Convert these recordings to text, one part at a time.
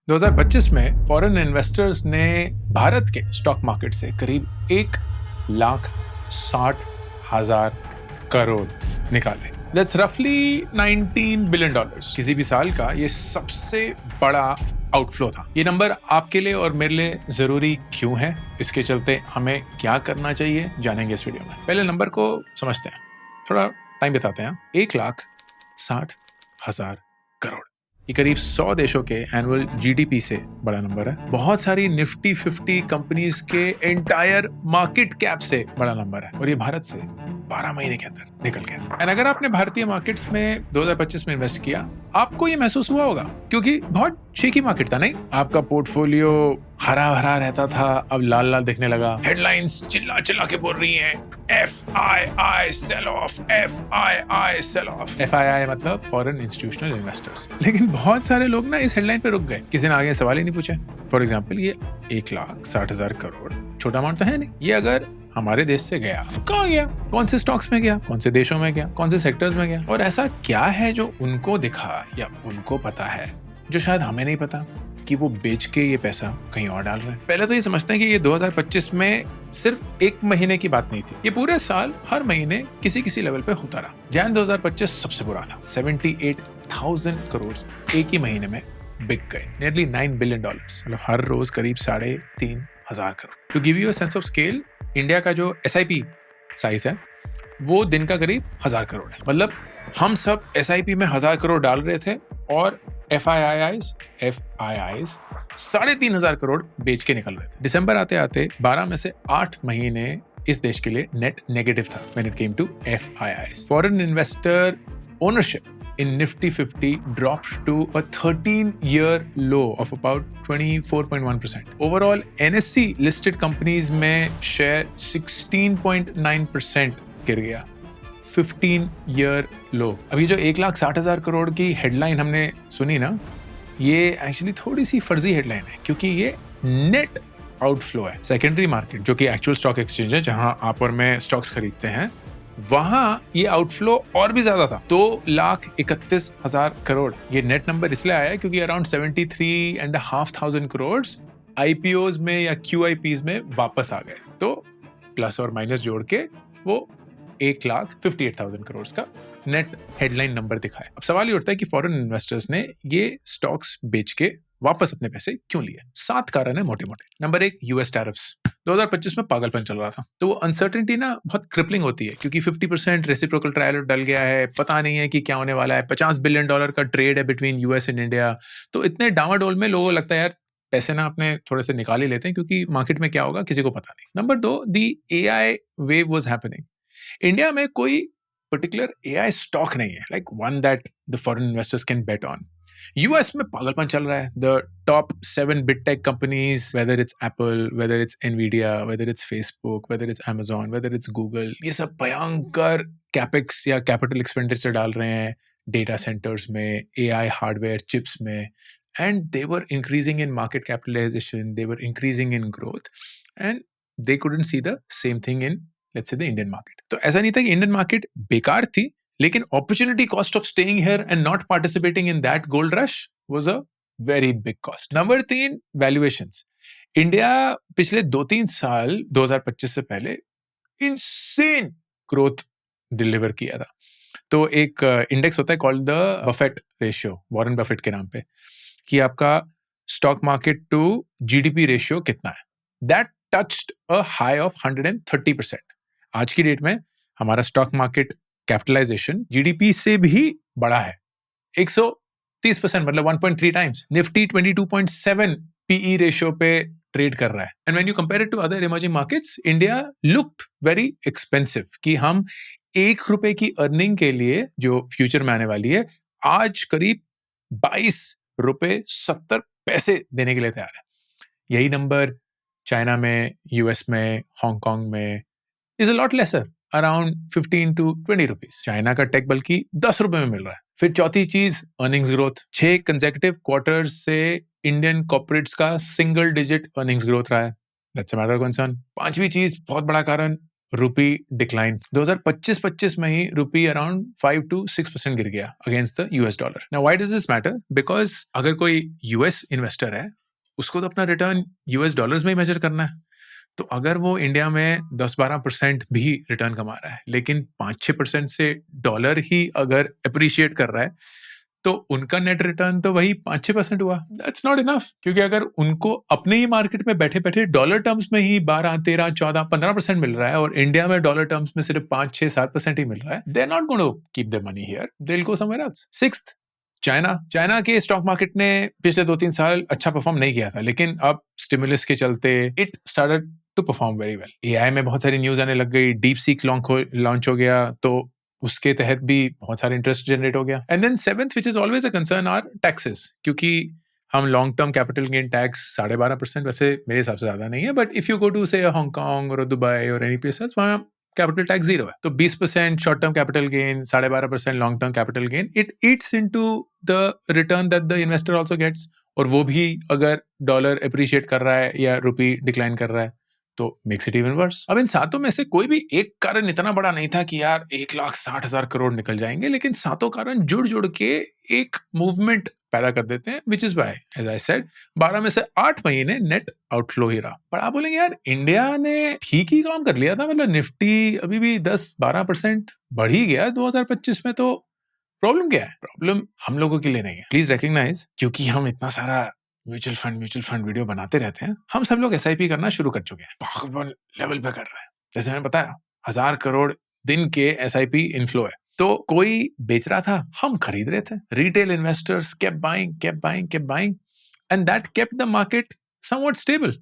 2025 में foreign investors ने भारत के स्टॉक मार्केट से करीब 1,60,000 करोड़ निकाले। That's roughly $19 billion। किसी भी साल का ये सबसे बड़ा आउटफ्लो था। ये नंबर आपके लिए और मेरे लिए जरूरी क्यों है, इसके चलते हमें क्या करना चाहिए, जानेंगे इस वीडियो में। पहले नंबर को समझते हैं, थोड़ा टाइम बिताते हैं। 1,60,000 करोड़, ये करीब 100 देशों के एनुअल जीडीपी से बड़ा नंबर है। बहुत सारी निफ्टी 50 कंपनीज के एंटायर मार्केट कैप से बड़ा नंबर है, और ये भारत से 12 महीने के अंदर निकल गया। एंड अगर आपने भारतीय मार्केट्स में 2025 में इन्वेस्ट किया, आपको ये महसूस हुआ होगा, क्योंकि बहुत शेकी मार्केट था, नहीं? आपका पोर्टफोलियो हरा भरा रहता था, अब लाल लाल दिखने लगा। हेडलाइंस चिल्ला चिल्ला के बोल रही हैं, FII sell off, FII sell off. FII मतलब फॉरेन इंस्टीट्यूशनल इन्वेस्टर्स। लेकिन बहुत सारे लोग ना इस हेडलाइन पे रुक गए, किसी ने आगे सवाल ही नहीं पूछे। फॉर एग्जाम्पल, ये 1,60,000 करोड़ छोटा अमाउंट तो है नहीं। ये अगर हमारे देश से गया, कहाँ गया, कौन से स्टॉक्स में गया, कौन से देशों में गया, कौन से सेक्टर्स में गया, और ऐसा क्या है जो उनको दिखा या उनको पता है जो शायद हमें नहीं पता, कि वो बेच के ये पैसा कहीं और डाल रहे हैं। पहले तो ये समझते हैं कि ये 2025 में सिर्फ एक महीने की बात नहीं थी, ये पूरे साल हर महीने किसी किसी लेवल पे होता रहा। जैन 2025 सबसे बुरा था। 78,000 करोड़ एक ही महीने में बिक गए, नियरली $9 बिलियन, मतलब हर रोज करीब 3,500 crore. To give you a sense of scale, India का जो SIP साइज है वो दिन का करीब 1,000 करोड़ है। मतलब हम सब SIP में 1,000 करोड़ डाल रहे थे, और FIIs 3,500 करोड़ बेच के निकल रहे थे। दिसंबर आते आते 12 में से 8 महीने इस देश के लिए नेट नेगेटिव था when it came to FIIs। Foreign investor ownership in Nifty 50 dropped to a 13-year low of about 24.1%. Overall, NSE listed companies में share 16.9% गिर गया। 15-year low। अभी जो 1,60,000 करोड़ की हेडलाइन हमने सुनी ना, ये एक्चुअली थोड़ी सी फर्जी हेडलाइन है, क्योंकि ये नेट आउटफ्लो है। सेकेंडरी मार्केट, जो कि एक्चुअल स्टॉक एक्सचेंज है जहां आप और मैं स्टॉक्स खरीदते हैं, वहां ये आउटफ्लो और भी ज्यादा था, 2,31,000 करोड़। ये नेट नंबर इसलिए आया क्योंकि अराउंड 73,500 करोड़ IPOs में या QIPs में वापस आ गए, तो प्लस और माइनस जोड़ के वो 1,58,000 करोड़ का नेट हेडलाइन नंबर दिखाया। अब सवाल ये उठता है कि फॉरेन इन्वेस्टर्स ने ये स्टॉक्स बेच के वापस अपने पैसे क्यों लिए? 7 कारण है मोटे मोटे। Number 1, US tariffs. 2025 में पागलपन चल रहा था, तो वो अनसर्टेनिटी ना बहुत क्रिपलिंग होती है, क्योंकि 50% रेसिप्रोकल ट्रायल डल गया है, पता नहीं है कि क्या होने वाला है। $50 बिलियन का ट्रेड है बिटवीन US एंड इंडिया। तो इतने डामाडोल में लोगों को लगता है यार पैसे ना अपने थोड़े से निकाल ही लेते हैं, क्योंकि मार्केट में क्या होगा किसी को पता नहीं। Number 2, the AI wave was happening. India में कोई पर्टिकुलर AI स्टॉक नहीं है, like one that the foreign investors can bet on. US में पागलपन चल रहा है। The top 7 big tech companies, whether it's Apple, whether it's Nvidia, whether it's Facebook, whether it's Amazon, whether it's Google, ये सब भयंकर कैपेक्स या capital expenditure डाल रहे हैं डेटा सेंटर्स में, AI हार्डवेयर चिप्स में, and they were increasing in market capitalisation, they were increasing in growth, and they couldn't see the same thing in let's say the Indian market. तो ऐसा नहीं था कि इंडियन मार्केट बेकार थी, लेकिन opportunity cost of staying here and not participating in that gold rush was a very big cost. Number 3, valuations. India पिछले 2-3 साल 2025 से पहले इनसेन ग्रोथ डिलीवर किया था। तो एक इंडेक्स होता है called the Buffett ratio, Warren Buffett के नाम पे, कि आपका stock market to GDP ratio कितना है। That touched a high of 130%। आज की डेट में हमारा स्टॉक मार्केट कैपिटलाइजेशन GDP से भी बड़ा है, 130%, मतलब 1.3 टाइम्स। निफ्टी 22.7 PE रेशियो पे ट्रेड कर रहा है। And when you compare it to other emerging markets, India looked very expensive, कि हम ₹1 की अर्निंग के लिए जो फ्यूचर में आने वाली है, आज करीब ₹22.70 देने के लिए तैयार है। यही नंबर चाइना में, US में, हांगकांग में is a lot lesser, around 15 to 20 rupees. China का टेक बल्कि ₹10 में मिल रहा है। फिर चौथी चीज, अर्निंग्स ग्रोथ। 6 कंसेक्यूटिव क्वार्टर्स से इंडियन कॉर्पोरेट्स का सिंगल डिजिट अर्निंग्स ग्रोथ रहा है। That's a matter of concern. 5वीं चीज, बहुत बड़ा कारण, रुपी डिक्लाइन 2025 में ही रुपी अराउंड 5 to 6% गिर गया against the US dollar. Now why does this matter? Because अगर कोई यूएस इन्वेस्टर है उसको तो अपना रिटर्न यूएस डॉलर्स में ही मेजर करना है. तो अगर वो इंडिया में 10-12% भी रिटर्न कमा रहा है लेकिन 5-6% से डॉलर ही अगर अप्रिशिएट कर रहा है तो उनका नेट रिटर्न तो वही 5-6% हुआ. दैट्स नॉट इनफ, क्योंकि अगर उनको अपने ही मार्केट में बैठे बैठे डॉलर टर्म्स में ही 12, 13, 14, 15% मिल रहा है और इंडिया में डॉलर टर्म्स में सिर्फ 5-6-7% ही मिल रहा है, they are not going to keep their money here, they will go somewhere else. Sixth, China के स्टॉक मार्केट ने पिछले 2-3 साल अच्छा परफॉर्म नहीं किया था, लेकिन अब स्टिमुलस के चलते it started to perform very well. AI में बहुत सारी न्यूज आने लग गई, डीप सीक लॉन्च हो गया तो उसके तहत भी बहुत सारे इंटरेस्ट जनरेट हो गया. And then seventh which is always a concern are taxes, क्योंकि हम long term capital gain tax 12.5%, वैसे मेरे हिसाब से ज्यादा नहीं है, but if you go to say Hong Kong और दुबई और एनी प्लेसेस, वहां कैपिटल टैक्स 0 है. तो 20% short term capital gain, 12.5% long term capital gain, it eats into the return that the investor also gets. और वो भी अगर डॉलर अप्रिशिएट कर रहा है या रुपी डिक्लाइन कर रहा है तो मेक्स इट इवन वर्स. अब इन सातों में से कोई भी एक कारण इतना बड़ा नहीं था कि यार 1,60,000 करोड़ निकल जाएंगे, लेकिन सातों कारण जुड़ के एक मूवमेंट पैदा कर देते हैं, which is why as I said 12 में से 8 महीने नेट आउटफ्लो ही रहा. पर आप बोलेंगे यार इंडिया ने ठीक ही काम कर लिया था, मतलब निफ्टी अभी भी 10-12% बढ़ ही गया 2025 में, तो प्रॉब्लम क्या है? प्रॉब्लम हम लोगों के लिए नहीं है, प्लीज रिकॉग्नाइज. क्योंकि हम इतना सारा म्यूचुअल फंड वीडियो बनाते रहते हैं, हम सब लोग एसआईपी करना शुरू कर चुके हैं, पागल लेवल पे कर रहे हैं. जैसे मैंने बताया 1,000 करोड़ दिन के एसआईपी इनफ्लो है. तो कोई बेच रहा था, हम खरीद रहे थे. Retail investors kept buying and that kept the market somewhat stable,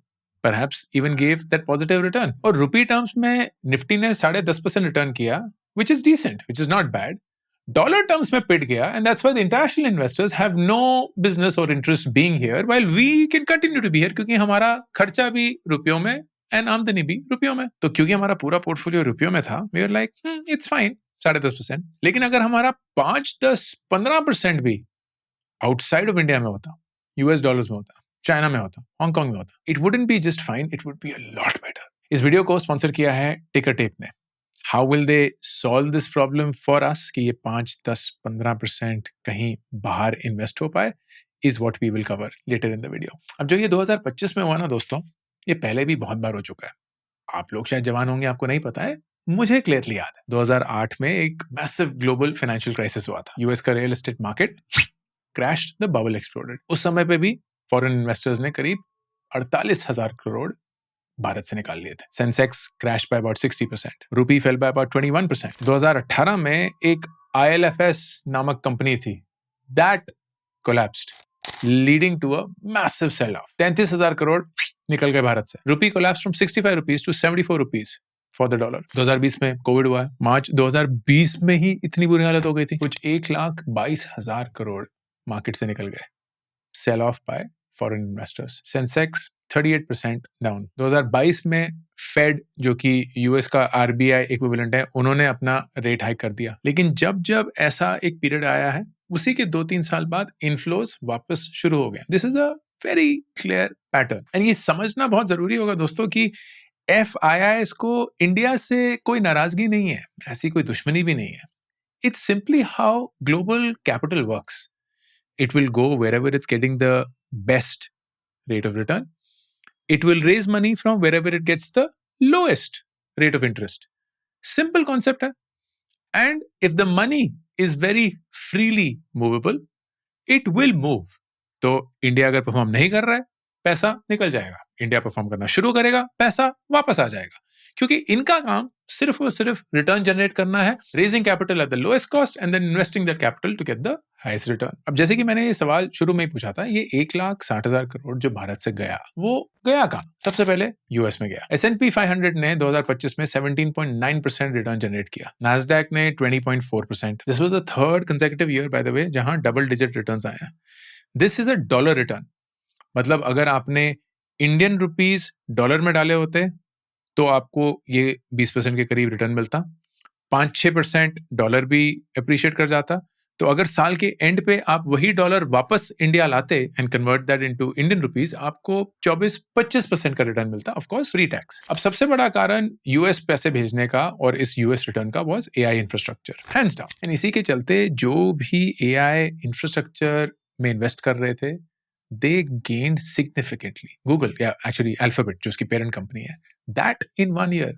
perhaps even gave that positive return. और रुपी टर्म्स में निफ्टी ने 10.5% रिटर्न किया, which is decent, which is not bad. Dollar terms में पिट गया, and that's why the international investors have no business और interest being here while we can continue to be here, क्योंकि हमारा खर्चा भी रुपयों में एंड आमदनी भी रुपयों में. तो क्योंकि हमारा पूरा पोर्टफोलियो रुपयों में था, we are like it's fine 10.5%. लेकिन अगर हमारा 5-10-15% भी आउटसाइड ऑफ इंडिया में होता, यूएस डॉलर्स में होता, चाइना में होता, हांगकांग में होता, it wouldn't be just fine, it would be a lot better. इस वीडियो को स्पॉन्सर किया है टिकर टेप ने. How will they solve this problem for us कि ये 5-10-15% कहीं बाहर इन्वेस्ट हो पाए, is what we will cover later in the video. अब जो ये 2025 में हुआ ना दोस्तों, ये पहले भी बहुत बार हो चुका है. आप लोग शायद जवान होंगे, आपको नहीं पता है, मुझे क्लियरली याद है 2008 में एक मैसिव ग्लोबल फाइनेंशियल क्राइसिस हुआ था. यूएस का real estate market crashed, the bubble exploded. उस समय पे भी फॉरेन इन्वेस्टर्स ने करीब 48,000 करोड़ भारत से निकाल लिए थे. Sensex crash by about 60%, rupee fell by about 21%. 2018 में एक ILFS नामक कंपनी थी, that collapsed, leading to a massive sell off. 33,000 crore निकल गए भारत से. Rupee collapse from 65 rupees to 74 rupees for the dollar. 2020 में कोविड हुआ है, मार्च 2020 में ही इतनी बुरी हालत हो गई थी, कुछ 1,22,000 करोड़ मार्केट से निकल गए. Sell off by foreign investors. Sensex 38% down. 2022 में फेड, जो कि यूएस का RBI इक्विवेलेंट है, उन्होंने अपना रेट हाइक कर दिया. लेकिन जब ऐसा एक पीरियड आया है, उसी के 2-3 साल बाद इनफ्लोस वापस शुरू हो गए. This is a very clear pattern, and ये समझना बहुत जरूरी होगा दोस्तों कि FIIs को इंडिया से कोई नाराजगी नहीं है, ऐसी कोई दुश्मनी भी नहीं है. It's simply how global capital works. It will go wherever it's getting the best rate of return. It will raise money from wherever it gets the lowest rate of interest. Simple concept है. And if the money is very freely movable, it will move. तो India अगर perform नहीं कर रहा है, पैसा निकल जाएगा. इंडिया परफॉर्म करना शुरू करेगा, पैसा वापस आ जाएगा, क्योंकि इनका काम सिर्फ और सिर्फ रिटर्न जनरेट करना है, raising capital at the lowest cost and then investing that capital to get the highest return. अब जैसे कि मैंने ये सवाल शुरू में ही पूछा था, ये 1,60,000 करोड़ जो भारत से गया, वो गया कहाँ? सबसे पहले यूएस में गया. S&P 500 ने 2025 में 17.9% रिटर्न जनरेट किया. Nasdaq ने 20.4%. This was the third consecutive year by the way जहां डबल डिजिट रिटर्न्स आए हैं. This is a dollar return. मतलब अगर आपने इंडियन रुपीस डॉलर में डाले होते तो आपको ये 20% के करीब रिटर्न मिलता. 5-6% डॉलर भी अप्रिशिएट कर जाता, तो अगर साल के एंड पे आप वही डॉलर वापस India latte and convert that into Indian rupees, आपको 24-25% का रिटर्न मिलता, ऑफ कोर्स फ्री टैक्स। अब सबसे बड़ा कारण यूएस पैसे भेजने का और इस यूएस रिटर्न का was AI infrastructure, hands down. And इसी के चलते जो भी एआई इंफ्रास्ट्रक्चर में इन्वेस्ट कर रहे थे, they gained significantly. Google, actually Alphabet, जो उसकी पेरेंट कंपनी है, that in 1 year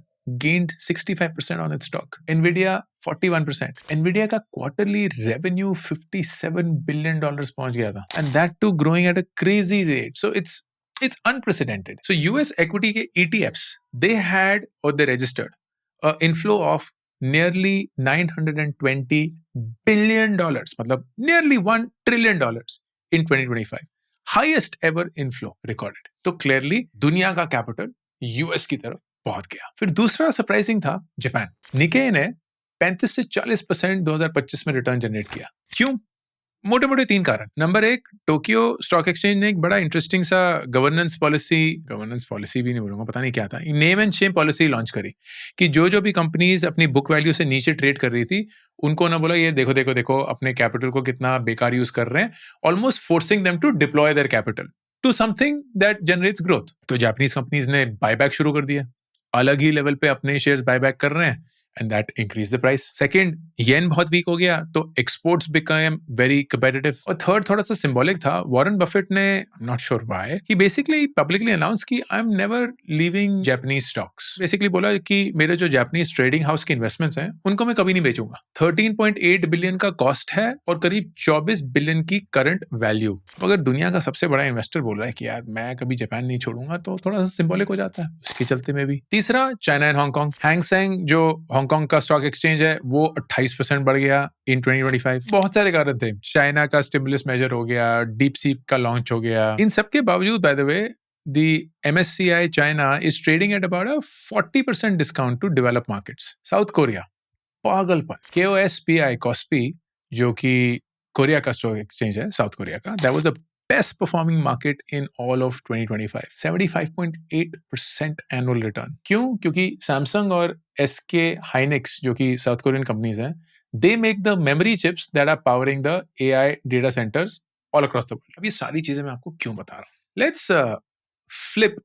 gained 65% on its stock. Nvidia 41%. Nvidia का quarterly revenue $57 billion पहुंच गया था, and that too growing at a crazy rate. So it's unprecedented. So US equity के ETFs, they had or they registered a inflow of nearly $920 billion, मतलब nearly $1 trillion in 2025. Highest ever inflow recorded. तो clearly दुनिया का capital US की तरफ पहुंच गया। फिर दूसरा सरप्राइजिंग था जापान। निकेई ने 35 से 40% 2025 में रिटर्न जनरेट किया। क्यों? मोटे मोटे 3 कारण। नंबर 1, टोक्यो स्टॉक एक्सचेंज ने एक बड़ा इंटरेस्टिंग सा गवर्नेंस पॉलिसी भी नहीं बोलूंगा, पता नहीं क्या था, name and Shem policy launch करी कि जो भी कंपनीज अपनी बुक वैल्यू से नीचे ट्रेड कर रही थी, उनको ना बोला ये देखो अपने कैपिटल को कितना बेकार यूज कर रहे हैं, almost forcing them to deploy their capital to something that generates growth. तो जापानीज कंपनीज ने बायबैक शुरू कर दिया, अलग ही लेवल पे अपने शेयर्स बायबैक कर रहे हैं, and that increased the price. Second, येन बहुत वीक हो गया तो exports became very competitive. और थर्ड थोड़ा सा symbolic था, वॉरेन बफेट ने, not sure why, he basically publicly announced कि I'm never leaving Japanese stocks. Basically बोला कि मेरे जो Japanese trading house के investments हैं, उनको मैं कभी नहीं बेचूंगा। 13.8 बिलियन का कॉस्ट है और करीब 24 बिलियन की करंट वैल्यू। अगर दुनिया का सबसे बड़ा इन्वेस्टर बोल रहा है कि यार मैं कभी जापान नहीं छोड़ूंगा, तो थोड़ा सा सिंबॉलिक हो जाता है उसके चलते में भी। तीसरा, China and Hong Kong. Hang Seng जो हांगकांग का स्टॉक एक्सचेंज है, वो 28% बढ़ गया इन 2025। बहुत सारे कारण थे, चाइना का स्टिमुलस मेजर हो गया, डीप सीप का लॉन्च हो गया। इन सब के बावजूद, by the way, the MSCI China is trading at about a 40% discount to developed markets. South Korea, पागलपन। KOSPI, जो कि कोरिया का स्टॉक एक्सचेंज है, साउथ कोरिया का, that was the best performing market in all of 2025. 75.8% annual return. क्यों? क्योंकि Samsung और SK Hynix, जो कि साउथ कोरियन कंपनीज हैं, they make the memory chips that are powering the AI data centers all across the world. अब ये सारी चीजें मैं आपको क्यों बता रहा हूँ? Let's flip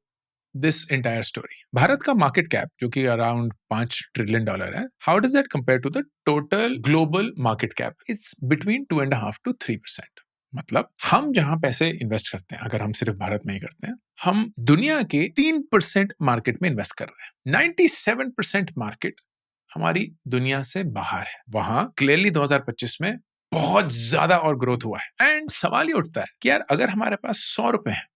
this entire story. Bharat का मार्केट कैप जो कि अराउंड $5 ट्रिलियन है, how does that compare to the total global market cap? It's between 2.5 to 3%. मतलब हम जहां पैसे इन्वेस्ट करते हैं, अगर हम सिर्फ भारत में ही करते हैं, हम दुनिया के 3% मार्केट में इन्वेस्ट कर रहे हैं। 97% मार्केट हमारी दुनिया से बाहर है। वहां क्लियरली 2025 में बहुत ज्यादा और ग्रोथ हुआ है। एंड सवाल ये उठता है कि यार अगर हमारे पास 100 रुपए हैं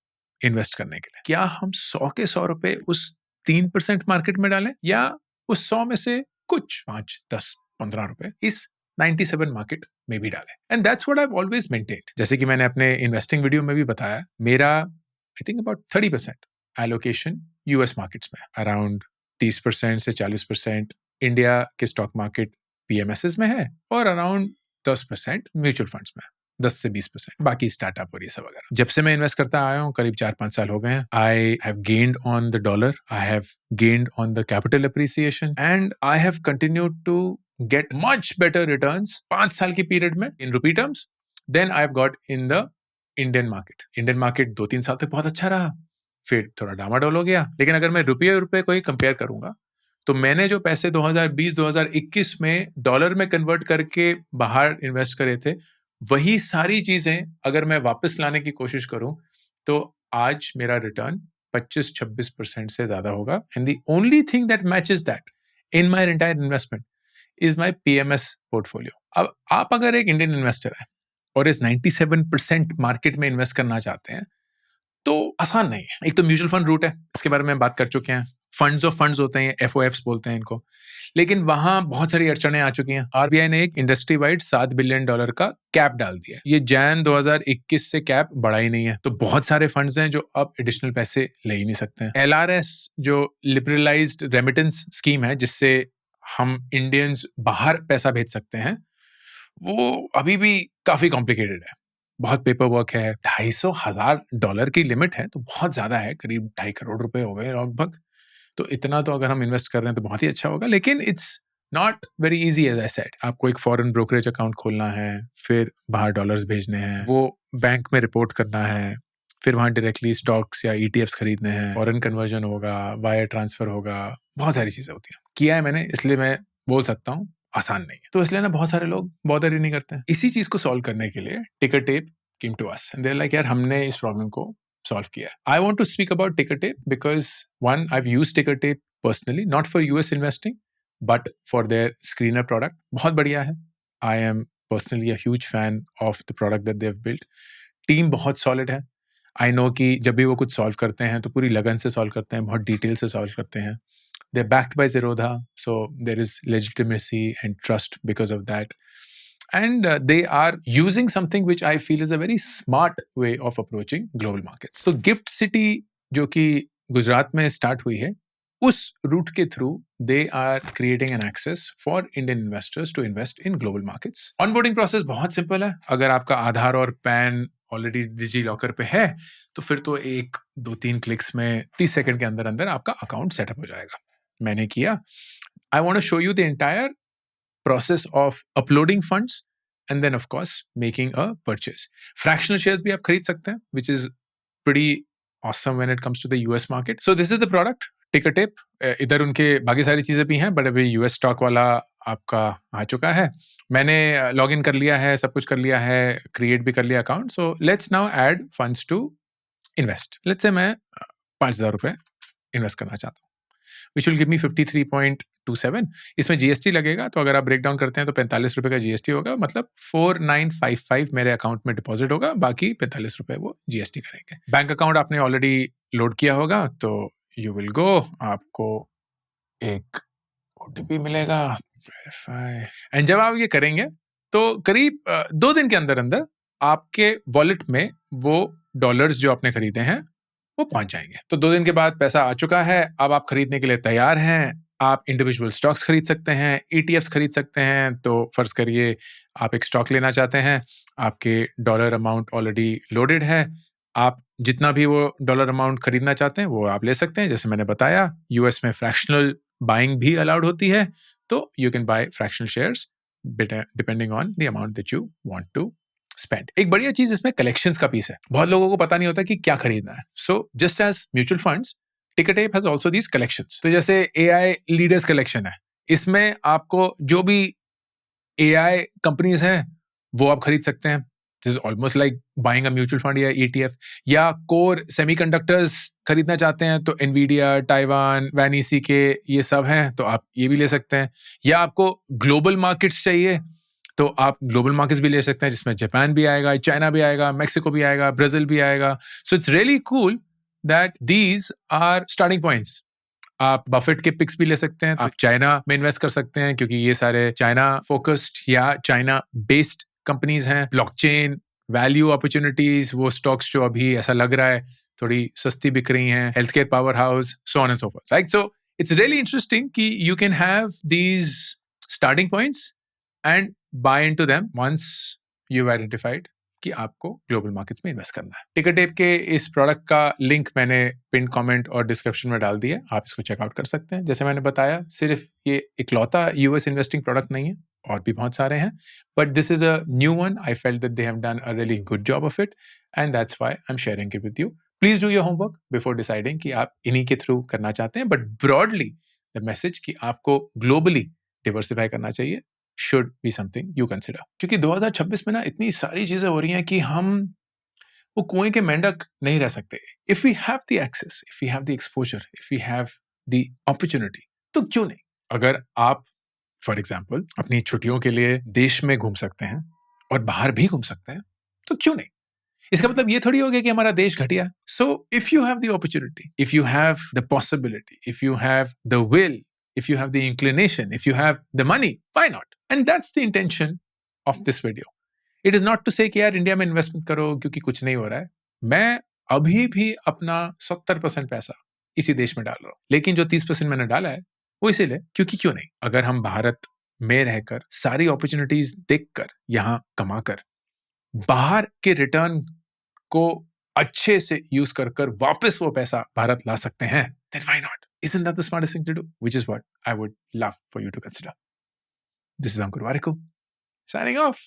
इन्वेस्ट करने के लिए, क्या हम 100 के 100 रुपए उस 3% मार्केट में डालें, या उस 100 में से कुछ 5, 10, 15 रुपए इस 97 मार्केट में भी डालें? And that's what I have always maintained. जैसे कि मैंने अपने इन्वेस्टिंग वीडियो में भी बताया, मेरा I think about 30% allocation US markets में, अराउंड 30% से 40% इंडिया के स्टॉक मार्केट पीएमएसएस में है, और अराउंड 10% म्यूचुअल फंड्स में, 10 से 20%, बाकी स्टार्टअप और ये सब वगैरह। जब से मैं इन्वेस्ट करता आया हूँ, करीब 4-5 साल हो गए हैं, I have gained on the dollar, I have gained on the capital appreciation, and I have continued to get much better returns 5 साल के पीरियड में in rupee terms then I have got in the Indian market. Indian market 2-3 साल तक बहुत अच्छा रहा, फिर थोड़ा डामाडोल हो गया। लेकिन अगर मैं रुपये को ही कंपेयर करूंगा, तो मैंने जो पैसे 2020-2021 में डॉलर में कन्वर्ट करके बाहर इन्वेस्ट करे थे, वही सारी चीजें अगर मैं वापस लाने की कोशिश करूं, तो आज मेरा रिटर्न 25-26% से ज्यादा होगा। And the only thing that matches that in my entire investment is my PMS portfolio. अब आप अगर एक इंडियन इन्वेस्टर है और इस 97% मार्केट में इन्वेस्ट करना चाहते हैं, तो आसान नहीं है। एक तो म्यूचुअल फंड रूट है, इसके बारे में बात कर चुके हैं। फंड्स ऑफ फंड्स होते हैं, एफओएफ्स बोलते हैं इनको, लेकिन वहां बहुत सारी अड़चने आ चुकी हैं। आरबीआई ने एक इंडस्ट्री वाइड $7 बिलियन का कैप डाल दिया। ये जैन 2021 से कैप बढ़ा ही नहीं है, तो बहुत सारे फंड्स हैं जो अब एडिशनल पैसे ले ही नहीं सकते हैं। एलआरएस जो लिबरलाइज्ड रेमिटेंस स्कीम है, जिससे हम इंडियंस बाहर पैसा भेज सकते हैं, वो अभी भी काफी कॉम्प्लिकेटेड है, बहुत पेपर वर्क है। $250,000 की लिमिट है, तो बहुत ज्यादा है, करीब 2.5 करोड़ रुपए हो गए लगभग। तो इतना तो अगर हम इन्वेस्ट कर रहे हैं तो बहुत ही अच्छा होगा, लेकिन it's not very easy as I said. आपको एक फॉरेन ब्रोकरेज अकाउंट खोलना है, फिर बाहर डॉलर्स भेजने हैं, वो बैंक में रिपोर्ट करना है, फिर वहां डायरेक्टली स्टॉक्स या ईटीएफ्स खरीदने हैं, फॉरेन कन्वर्जन होगा, वायर ट्रांसफर होगा, बहुत सारी चीजें होती हैं। किया है मैंने, इसलिए मैं बोल सकता हूँ आसान नहीं है। तो इसलिए ना बहुत सारे लोग बॉदर ही नहीं करते हैं। इसी चीज को सॉल्व करने के लिए ticker tape came to us and they are like, यार हमने इस प्रॉब्लम को सॉल्व किया है। I want to speak about ticker tape because one, I have used ticker tape personally, not for US investing but for their screener product. बहुत बढ़िया है। I am personally a huge fan of the product that they have built. Team बहुत solid है। I no कि जब भी वो कुछ सॉल्व करते हैं तो पूरी लगन से सॉल्व करते हैं, बहुत डिटेल से सॉल्व करते हैं। They're backed by Zerodha, so there is legitimacy and trust because of that. And they are using something which I feel is a very smart way of approaching global markets. So Gift City, जो कि गुजरात में start हुई है, उस root के through they are creating an access for Indian investors to invest in global markets. Onboarding process बहुत simple है। अगर आपका आधार और पैन ऑलरेडी डिजी लॉकर पे है तो फिर तो 1-2-3 क्लिक्स में 30 सेकंड के अंदर अंदर आपका अकाउंट सेटअप हो जाएगा। मैंने किया। I want to show you the entire process of uploading funds and then of course making a purchase. Fractional shares भी आप खरीद सकते हैं, which is pretty awesome when it comes to the US market. So this is the product, Ticker Tape. इधर उनके बाकी सारी चीजें भी हैं, बट अभी यूएस स्टॉक वाला आपका आ चुका है। मैंने लॉग इन कर लिया है, सब कुछ कर लिया है, क्रिएट भी कर लिया account. So let's now add funds to invest. Let's say मैं 5,000 रुपए इन्वेस्ट करना चाहता हूँ, which will give me 53.27. इसमें जीएसटी लगेगा, तो अगर आप ब्रेक डाउन करते हैं तो 45 रुपए का जीएसटी होगा, मतलब 4955 मेरे अकाउंट में डिपॉजिट होगा, बाकी 45 रुपए वो जीएसटी करेंगे। बैंक अकाउंट आपने ऑलरेडी लोड किया होगा, तो यू विल गो, आपको एक ओटीपी मिलेगा, वेरीफाई, एंड जब आप ये करेंगे तो करीब 2 दिन के अंदर अंदर आपके वॉलेट में वो डॉलर्स जो आपने खरीदे हैं वो पहुंच जाएंगे। तो 2 दिन के बाद पैसा आ चुका है, अब आप खरीदने के लिए तैयार हैं। आप इंडिविजुअल स्टॉक्स खरीद सकते हैं, ईटीएफ्स खरीद सकते हैं। तो फर्ज करिए आप एक स्टॉक लेना चाहते हैं, आपके डॉलर अमाउंट ऑलरेडी लोडेड है, आप जितना भी वो डॉलर अमाउंट खरीदना चाहते हैं वो आप ले सकते हैं। जैसे मैंने बताया, यूएस में फ्रैक्शनल बाइंग भी अलाउड होती है, तो you can buy fractional shares depending on the amount that you want to spend. एक बढ़िया चीज इसमें कलेक्शंस का पीस है। बहुत लोगों को पता नहीं होता कि क्या खरीदना है। So just as mutual funds, ticker tape has also these collections. तो जैसे एआई लीडर्स कलेक्शन है, इसमें आपको जो भी एआई कंपनीज हैं वो आप खरीद सकते हैं। This is almost like buying a mutual fund या ईटीएफ। या कोर सेमीकंडक्टर्स खरीदना चाहते हैं तो एनवीडिया, टाइवान, वैनीसी के ये सब हैं, तो आप ये भी ले सकते हैं। या आपको ग्लोबल मार्केट्स चाहिए तो आप ग्लोबल मार्केट्स भी ले सकते हैं, जिसमें जापान भी आएगा, चाइना भी आएगा, मेक्सिको भी आएगा, ब्राजील भी आएगा। So it's really cool that these are starting points. आप बफेट के पिक्स भी ले सकते हैं, आप चाइना में इन्वेस्ट कर सकते हैं, क्योंकि ये सारे चाइना फोकस्ड या चाइना बेस्ड कंपनीज हैं। ब्लॉकचेन, वैल्यू अपॉर्चुनिटीज, वो स्टॉक्स जो अभी ऐसा लग रहा है थोड़ी सस्ती बिक रही हैं, health care powerhouse, so on and so forth. Right, so it's really interesting कि you can have these starting points and buy into them once you've identified कि आपको ग्लोबल मार्केट्स में इन्वेस्ट करना है। टिकर टेप के इस product का लिंक मैंने पिन कमेंट और डिस्क्रिप्शन में डाल दिया, आप इसको चेकआउट कर सकते हैं। जैसे मैंने बताया, सिर्फ ये इकलौता यूएस इन्वेस्टिंग प्रोडक्ट नहीं है, और भी बहुत सारे हैं, but this is a new one. I felt that they have done a really good job of it and that's why I am sharing it with you. Please do your homework before deciding कि आप इन्हीं के through करना चाहते हैं, but broadly the message कि आपको globally diversify करना चाहिए should be something you consider। क्योंकि 2026 में ना इतनी सारी चीजें हो रही हैं कि हम वो कुएं के मेंढक नहीं रह सकते। If we have the access, if we have the exposure, if we have the opportunity, तो क्यों नहीं? अगर आप फॉर एग्जाम्पल अपनी छुट्टियों के लिए देश में घूम सकते हैं और बाहर भी घूम सकते हैं, तो क्यों नहीं? इसका मतलब ये थोड़ी हो गया कि हमारा देश घटिया है। So if you have the opportunity, if you have the possibility, if you have the will, if you have the inclination, if you have the money, why not? And that's the intention of this video. It is not to say कि यार India में investment करो क्योंकि कुछ नहीं हो रहा है। मैं अभी भी अपना 70% पैसा इसी देश में डाल रहा हूँ, लेकिन जो 30% मैंने डाला है वो इसीलिए क्योंकि क्यों नहीं? अगर हम भारत में रहकर सारी अपॉर्चुनिटीज देखकर, यहाँ कमाकर, बाहर के रिटर्न को अच्छे से यूज कर वापस वो पैसा भारत ला सकते हैं, then why not? Isn't that the smartest thing to do? Which is what I would love for you to consider. This is Ankur Warikoo signing off.